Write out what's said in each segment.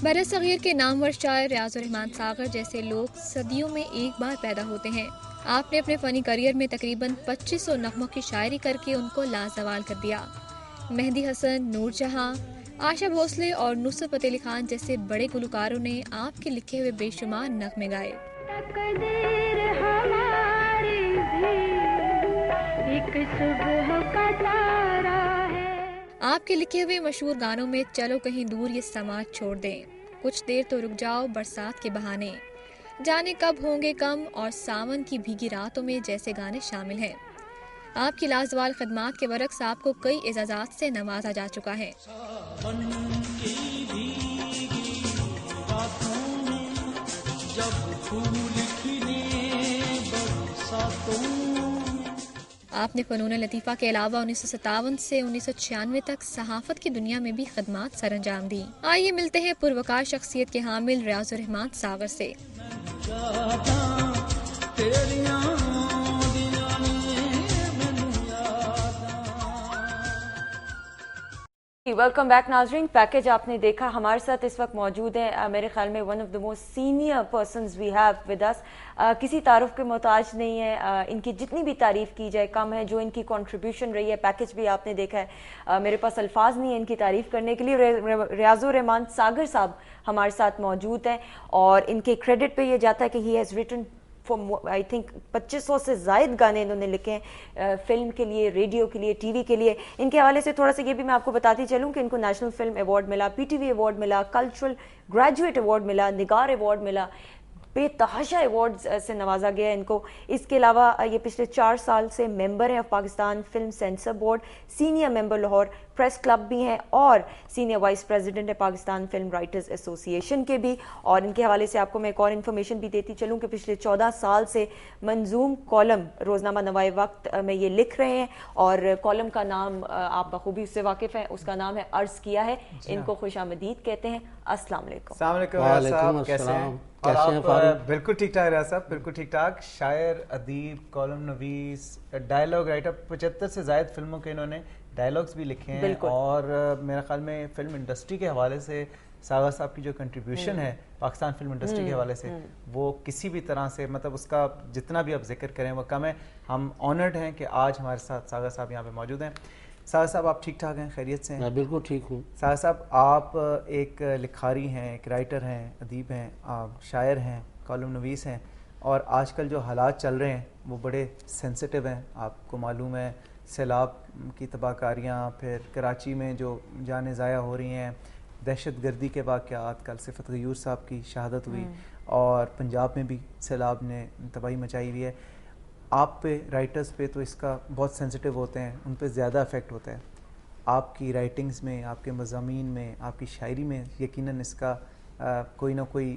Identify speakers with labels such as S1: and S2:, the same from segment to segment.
S1: برصغیر کے نامور شاعر ریاض الرحمان ساغر جیسے لوگ صدیوں میں ایک بار پیدا ہوتے ہیں۔ آپ نے اپنے فنی کریئر میں تقریباً 2500 نغموں کی شاعری کر کے ان کو لازوال کر دیا۔ مہدی حسن، نور جہاں، آشا بھوسلے اور نصرت فتح علی خان جیسے بڑے گلوکاروں نے آپ کے لکھے ہوئے بے شمار نغمے گائے۔
S2: تقدیر ہماری بھی ایک صبح کا تارا ہے۔
S1: آپ کے لکھے ہوئے مشہور گانوں میں چلو کہیں دور یہ سماج چھوڑ دیں، کچھ دیر تو رک جاؤ برسات کے بہانے، جانے کب ہوں گے کم اور ساون کی بھیگی راتوں میں جیسے گانے شامل ہیں۔ آپ کی لازوال خدمات کے برعکس آپ کو کئی اعزازات سے نوازا جا چکا ہے۔
S3: ساون کی بھیگی راتوں میں جب پھول کھلے برساتوں میں۔
S1: آپ نے فنون لطیفہ کے علاوہ 1957 سے 1996 تک صحافت کی دنیا میں بھی خدمات سر انجام دی۔ آئیے ملتے ہیں پروقار شخصیت کے حامل ریاض الرحمان ساغر سے۔
S4: ویلکم بیک ناظرین، پیکج آپ نے دیکھا۔ ہمارے ساتھ اس وقت موجود ہیں میرے خیال میں one of the most senior persons we have with us, کسی تعارف کے محتاج نہیں ہے، ان کی جتنی بھی تعریف کی جائے کم ہے، جو ان کی کنٹریبیوشن رہی ہے۔ پیکج بھی آپ نے دیکھا ہے، میرے پاس الفاظ نہیں ہیں ان کی تعریف کرنے کے لیے۔ ریاض الرحمان ساغر صاحب ہمارے ساتھ موجود ہیں اور ان کے کریڈٹ پہ یہ جاتا ہے کہ he has written I think 2500 سے زائد گانے انہوں نے لکھے ہیں، فلم کے لیے، ریڈیو کے لیے، ٹی وی کے لیے۔ ان کے حوالے سے تھوڑا سا یہ بھی میں آپ کو بتاتی چلوں کہ ان کو نیشنل فلم ایوارڈ ملا، پی ٹی وی ایوارڈ ملا، کلچرل گریجویٹ ایوارڈ ملا، نگار ایوارڈ ملا، بے تحاشا ایوارڈز سے نوازا گیا ان کو۔ اس کے علاوہ یہ پچھلے 4 سال سے ممبر ہیں Pakistan film censor board, senior member Lahore press club بھی ہیں اور سینئر وائس پریزیڈنٹ ہے پاکستان فلم رائٹرز ایسوسی ایشن کے بھی۔ اور ان کے حوالے سے آپ کو میں ایک اور انفارمیشن بھی دیتی چلوں کہ پچھلے 14 سال سے منظوم کالم روزنامہ نوائے وقت میں یہ لکھ رہے ہیں، اور کالم کا نام آپ بخوبی اس سے واقف ہیں، اس کا نام ہے عرض کیا ہے۔ ان کو خوش آمدید کہتے ہیں۔ السلام علیکم۔
S5: السلام علیکم صاحب، کیسے ہیں؟ اور آپ بالکل ٹھیک ٹھاک رہا صاحب، بالکل ٹھیک ٹھاک، شاعر، ادیب، کالم نویس، ڈائلاگ رائٹر، 75 سے زائد فلموں کے انہوں نے ڈائلاگز بھی لکھے ہیں۔ اور میرے خیال میں فلم انڈسٹری کے حوالے سے ساغر صاحب کی جو کنٹریبیوشن ہے پاکستان فلم انڈسٹری کے حوالے سے، وہ کسی بھی طرح سے مطلب اس کا جتنا بھی آپ ذکر کریں وہ کم ہے۔ ہم آنرڈ ہیں کہ آج ہمارے ساتھ ساغر صاحب یہاں پہ موجود ہیں۔ ساغر صاحب آپ ٹھیک ٹھاک ہیں، خیریت سے ہیں؟
S6: میں بالکل ٹھیک ہوں۔
S5: ساغر صاحب آپ ایک لکھاری ہیں، ایک رائٹر ہیں، ادیب ہیں، آپ شاعر ہیں، کالم نویس ہیں، اور آج کل جو حالات چل رہے ہیں وہ بڑے سینسٹیو ہیں، آپ کو معلوم ہے، سیلاب کی تباہ کاریاں، پھر کراچی میں جو جانیں ضائع ہو رہی ہیں، دہشت گردی کے واقعات، کل صفت غیور صاحب کی شہادت ہوئی، اور پنجاب میں بھی سیلاب نے تباہی مچائی ہوئی ہے۔ آپ پہ رائٹرز پہ تو اس کا بہت سینسٹیو ہوتے ہیں، ان پہ زیادہ افیکٹ ہوتا ہے۔ آپ کی رائٹنگز میں، آپ کے مضامین میں، آپ کی شاعری میں یقیناً اس کا کوئی نہ کوئی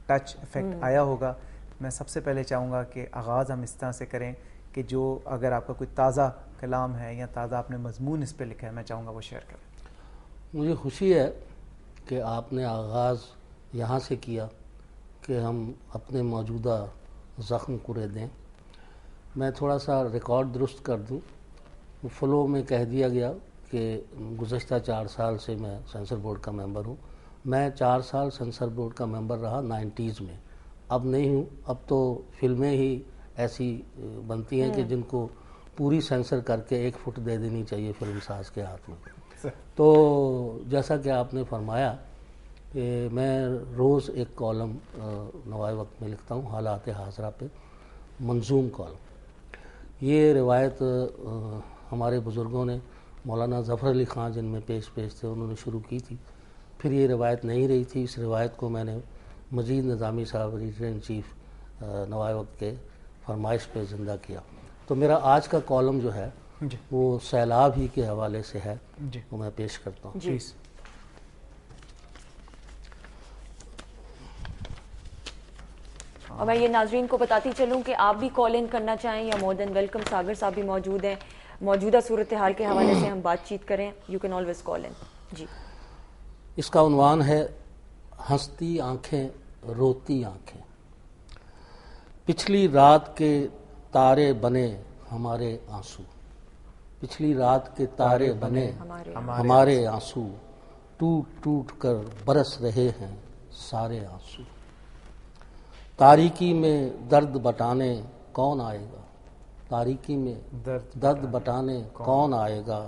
S5: ٹچ افیکٹ آیا ہوگا۔ میں سب سے پہلے چاہوں گا کہ آغاز ہم اس طرح سے کریں کہ جو اگر آپ کا کوئی تازہ کلام ہے یا تازہ آپ نے مضمون اس پہ لکھا ہے، میں چاہوں گا وہ شیئر کریں۔
S6: مجھے خوشی ہے کہ آپ نے آغاز یہاں سے کیا کہ ہم اپنے موجودہ زخم کرے دیں۔ میں تھوڑا سا ریکارڈ درست کر دوں۔ فلو میں کہہ دیا گیا کہ گزشتہ 4 سال سے میں سینسر بورڈ کا ممبر ہوں۔ میں 4 سال سینسر بورڈ کا ممبر رہا 90s میں، اب نہیں ہوں۔ اب تو فلمیں ہی ایسی بنتی ہیں کہ جن کو پوری سینسر کر کے 1 فٹ دے دینی چاہیے فلم ساز کے ہاتھ میں۔ تو جیسا کہ آپ نے فرمایا کہ میں روز ایک کالم نوائے وقت میں لکھتا ہوں، حالات حاضرہ پہ، منظوم کالم۔ یہ روایت ہمارے بزرگوں نے، مولانا ظفر علی خان جن میں پیش تھے، انہوں نے شروع کی تھی۔ پھر یہ روایت نہیں رہی تھی، اس روایت کو میں نے مجید نظامی صاحب ایڈیٹر ان چیف نوائے وقت کے فرمائش پہ زندہ کیا۔ تو میرا آج کا کالم جو ہے وہ سیلاب ہی کے حوالے سے ہے، وہ میں پیش کرتا ہوں۔
S4: اور میں یہ ناظرین کو بتاتی چلوں کہ آپ بھی کال ان کرنا چاہیں یا مور دین ویلکم، ساغر صاحب بھی موجود ہیں، موجودہ صورتحال کے حوالے سے ہم بات چیت کریں، یو کین آلویز کال ان۔ جی،
S6: اس کا عنوان ہے ہنستی آنکھیں روتی آنکھیں۔ پچھلی رات کے تارے بنے ہمارے آنسو، پچھلی رات کے تارے بنے ہمارے آنسو، ٹوٹ ٹوٹ کر برس رہے ہیں سارے آنسو. تاریکی میں درد بٹانے کون آئے گا, تاریکی میں درد بٹانے کون آئے گا,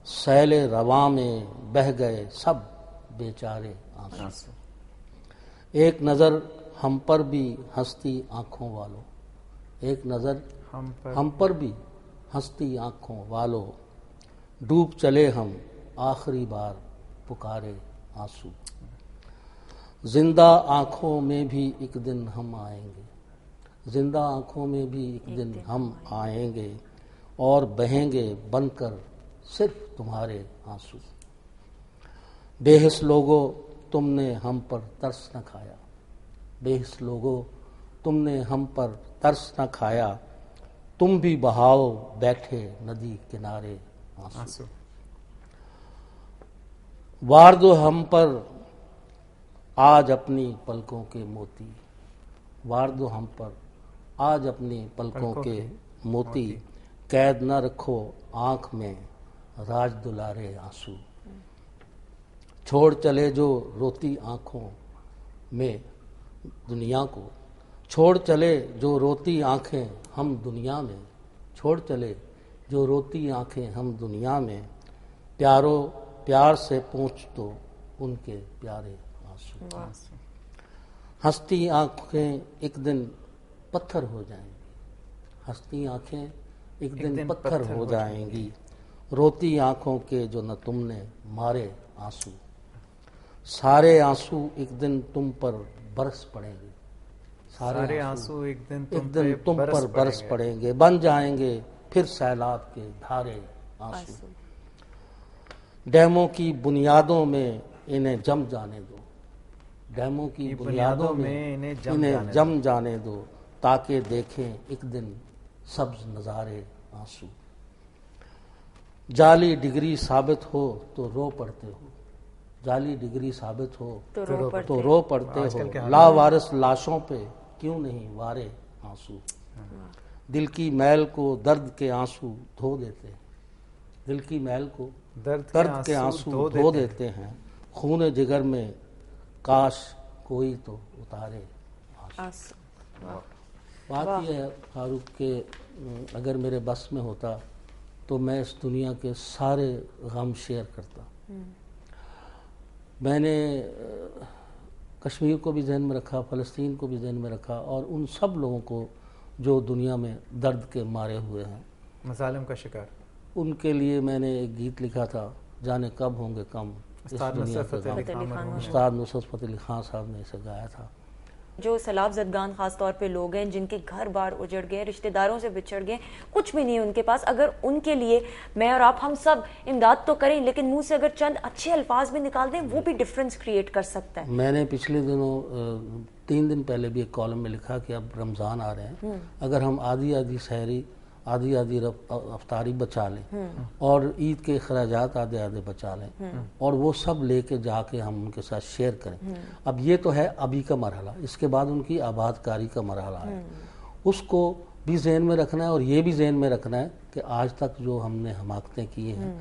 S6: سیل رواں میں بہہ گئے سب بیچارے آنسو. ایک نظر ہم پر بھی ہنستی آنکھوں والو, ایک نظر ہم پر بھی ہنستی آنکھوں والو, ڈوب چلے ہم آخری بار پکارے آنسو. زندہ آنکھوں میں بھی ایک دن ہم آئیں گے, زندہ آنکھوں میں بھی ایک دن ہم آئیں گے, اور بہیں گے بن کر صرف تمہارے آنسو. بے حس لوگو تم نے ہم پر ترس نہ کھایا, بے حس لوگو تم نے ہم پر ترس نہ کھایا, تم بھی بہاؤ بیٹھے ندی کنارے آنسو. وار دو ہم پر آج اپنی پلکوں کے موتی, وار دو ہم پر آج اپنی پلکوں کے موتی, قید نہ رکھو آنکھ میں راج دلارے آنسو. چھوڑ چلے جو روتی آنکھوں میں دنیا کو, چھوڑ چلے جو روتی آنکھیں ہم دنیا میں, چھوڑ چلے جو روتی آنکھیں ہم دنیا میں, پیارو پیار سے پوچھ تو ان کے پیارے آنسو. ہنستی آنکھیں ایک دن پتھر ہو جائیں گی, ہنستی آنکھیں ایک دن پتھر ہو جائیں گی, روتی آنکھوں کے جو نہ تم نے مارے آنسو. سارے آنسو ایک دن تم پر برس پڑیں گے,
S5: سارے آنسو ایک دن
S6: تم پر برس پڑیں گے, بن جائیں گے پھر سیلاب کے دھارے آنسو. ڈیموں کی بنیادوں میں انہیں جم جانے دو, ڈیموں کی بنیادوں میں انہیں جم جانے دو, تاکہ دیکھیں ایک دن سبز نظارے آنسو. جعلی ڈگری ثابت ہو تو رو پڑتے ہو, جعلی ڈگری ثابت ہو تو رو پڑتے ہو, لاوارث لاشوں پہ کیوں نہیں وارے آنسو. دل کی میل کو درد کے آنسو دھو دیتے ہیں, دل کی میل کو درد کے آنسو دھو دیتے ہیں, خون جگر میں کاش کوئی تو اتارے آنسو. بات یہ ہے فاروق کہ اگر میرے بس میں ہوتا تو میں اس دنیا کے سارے غم شیئر کرتا. میں نے کشمیر کو بھی ذہن میں رکھا, فلسطین کو بھی ذہن میں رکھا, اور ان سب لوگوں کو جو دنیا میں درد کے مارے ہوئے ہیں,
S5: مظالم کا شکار,
S6: ان کے لیے میں نے ایک گیت لکھا تھا, جانے کب ہوں گے کم اس دنیا کے غم. استاد نصرت فتح علی خان صاحب نے اسے گایا تھا.
S4: جو سیلاب زدگان خاص طور پہ لوگ ہیں جن کے گھر بار اجڑ گئے, رشتہ داروں سے بچھڑ گئے, کچھ بھی نہیں ان کے پاس, اگر ان کے لیے میں اور آپ ہم سب امداد تو کریں, لیکن منہ سے اگر چند اچھے الفاظ بھی نکال دیں وہ بھی ڈفرنس کریٹ کر سکتا ہے.
S6: میں نے پچھلے دنوں 3 دن پہلے بھی ایک کالم میں لکھا کہ اب رمضان آ رہے ہیں, اگر ہم آدھی آدھی سحری آدھی افطاری بچا لیں اور عید کے اخراجات آدھے آدھے بچا لیں اور وہ سب لے کے جا کے ہم ان کے ساتھ شیئر کریں. اب یہ تو ہے ابھی کا مرحلہ, اس کے بعد ان کی آباد کاری کا مرحلہ ہے, اس کو بھی ذہن میں رکھنا ہے. اور یہ بھی ذہن میں رکھنا ہے کہ آج تک جو ہم نے حماقتیں کی ہیں,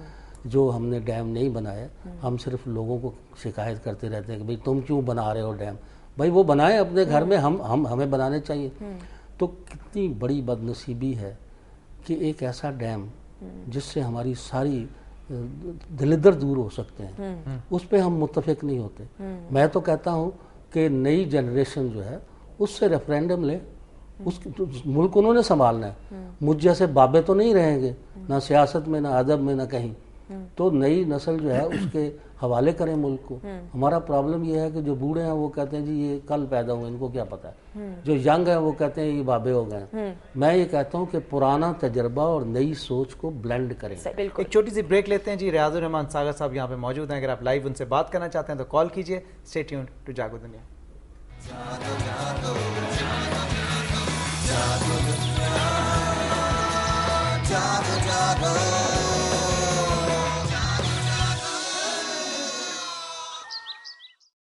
S6: جو ہم نے ڈیم نہیں بنائے, ہم صرف لوگوں کو شکایت کرتے رہتے ہیں کہ بھئی تم کیوں بنا رہے ہو ڈیم. بھئی وہ بنائیں اپنے گھر میں, ہمیں بنانے چاہیے. تو کتنی بڑی بد نصیبی ہے کہ ایک ایسا ڈیم جس سے ہماری ساری دلدر دور ہو سکتے ہیں, اس پہ ہم متفق نہیں ہوتے. میں تو کہتا ہوں کہ نئی جنریشن جو ہے اس سے ریفرینڈم لے, اس ملک انہوں نے سنبھالنا ہے, مجھ جیسے بابے تو نہیں رہیں گے نہ سیاست میں نہ ادب میں نہ کہیں. تو نئی نسل جو ہے اس کے حوالے کریں ملک کو. ہمارا پرابلم یہ ہے کہ جو بوڑھے ہیں وہ کہتے ہیں جی یہ کل پیدا ہوئے, ان کو کیا پتا ہے. جو ینگ ہیں وہ کہتے ہیں یہ بابے ہو گئے. میں یہ کہتا ہوں کہ پرانا تجربہ اور نئی سوچ کو بلینڈ کریں.
S5: ایک چھوٹی سی بریک لیتے ہیں جی. ریاض الرحمان ساگر صاحب یہاں پہ موجود ہیں, اگر آپ لائیو ان سے بات کرنا چاہتے ہیں تو کال کیجئے. اسٹے ٹیونڈ ٹو جاگو دنیا. جاگو جاگو